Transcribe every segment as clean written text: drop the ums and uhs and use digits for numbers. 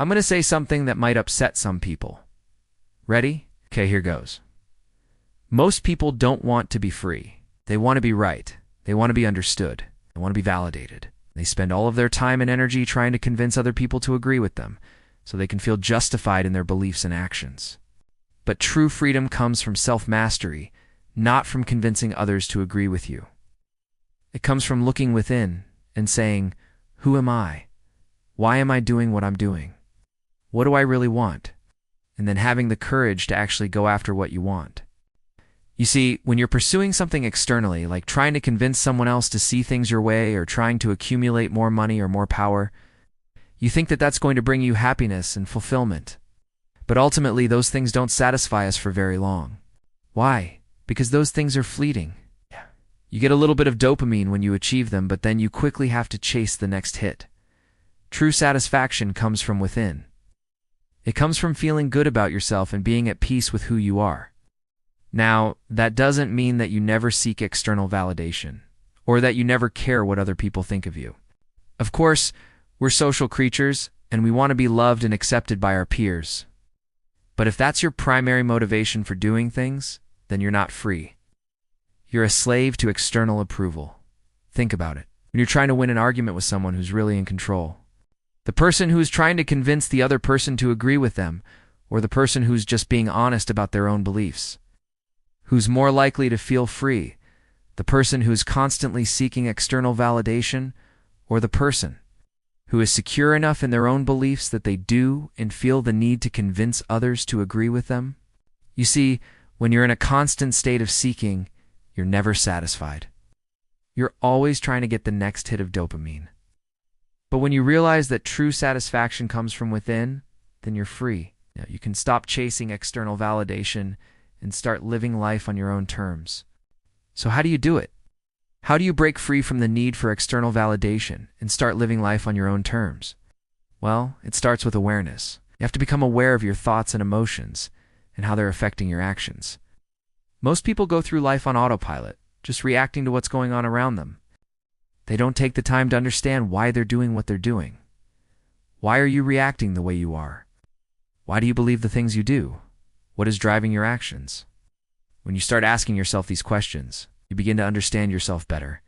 I'm going to say something that might upset some people. Ready? Okay, here goes. Most people don't want to be free. They want to be right. They want to be understood. They want to be validated. They spend all of their time and energy trying to convince other people to agree with them, so they can feel justified in their beliefs and actions. But true freedom comes from self-mastery, not from convincing others to agree with you. It comes from looking within and saying, who am I? Why am I doing what I'm doing? What do I really want? And then having the courage to actually go after what you want. You see, when you're pursuing something externally, like trying to convince someone else to see things your way or trying to accumulate more money or more power, you think that that's going to bring you happiness and fulfillment. But ultimately, those things don't satisfy us for very long. Why? Because those things are fleeting. You get a little bit of dopamine when you achieve them, but then you quickly have to chase the next hit. True satisfaction comes from within. It comes from feeling good about yourself and being at peace with who you are. Now, that doesn't mean that you never seek external validation, or that you never care what other people think of you. Of course, we're social creatures, and we want to be loved and accepted by our peers. But if that's your primary motivation for doing things, then you're not free. You're a slave to external approval. Think about it. When you're trying to win an argument with someone who's really in control, the person who's trying to convince the other person to agree with them, or the person who's just being honest about their own beliefs, who's more likely to feel free, the person who's constantly seeking external validation, or the person who is secure enough in their own beliefs that they do and feel the need to convince others to agree with them? You see, when you're in a constant state of seeking, you're never satisfied. You're always trying to get the next hit of dopamine. But when you realize that true satisfaction comes from within, then you're free. You can stop chasing external validation and start living life on your own terms. So how do you do it? How do you break free from the need for external validation and start living life on your own terms? Well, it starts with awareness. You have to become aware of your thoughts and emotions and how they're affecting your actions. Most people go through life on autopilot, just reacting to what's going on around them. They don't take the time to understand why they're doing what they're doing. Why are you reacting the way you are? Why do you believe the things you do? What is driving your actions? When you start asking yourself these questions, you begin to understand yourself better,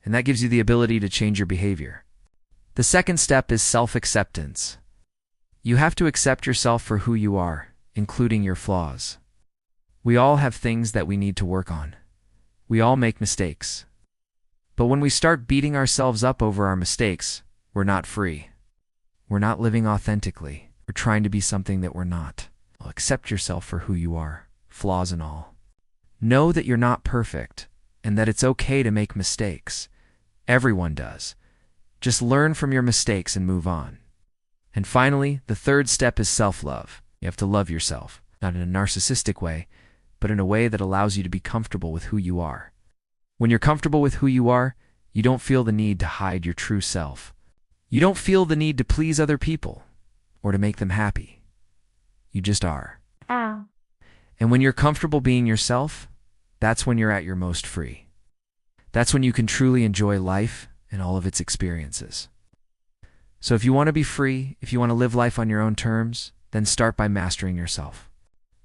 and that gives you the ability to change your behavior. The second step is self-acceptance. You have to accept yourself for who you are, including your flaws. We all have things that we need to work on. We all make mistakes. But when we start beating ourselves up over our mistakes, we're not free. We're not living authentically. We're trying to be something that we're not. Well, accept yourself for who you are, flaws and all. Know that you're not perfect, and that it's okay to make mistakes. Everyone does. Just learn from your mistakes and move on. And finally, the third step is self-love. You have to love yourself, not in a narcissistic way, but in a way that allows you to be comfortable with who you are. When you're comfortable with who you are, you don't feel the need to hide your true self. You don't feel the need to please other people or to make them happy. You just are. Ow. And when you're comfortable being yourself, that's when you're at your most free. That's when you can truly enjoy life and all of its experiences. So if you want to be free, if you want to live life on your own terms, then start by mastering yourself.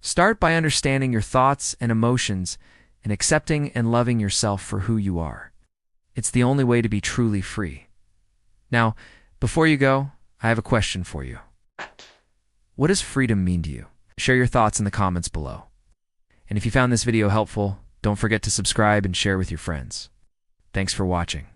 Start by understanding your thoughts and emotions and accepting and loving yourself for who you are. It's the only way to be truly free. Now, before you go, I have a question for you. What does freedom mean to you? Share your thoughts in the comments below. And if you found this video helpful, don't forget to subscribe and share with your friends. Thanks for watching.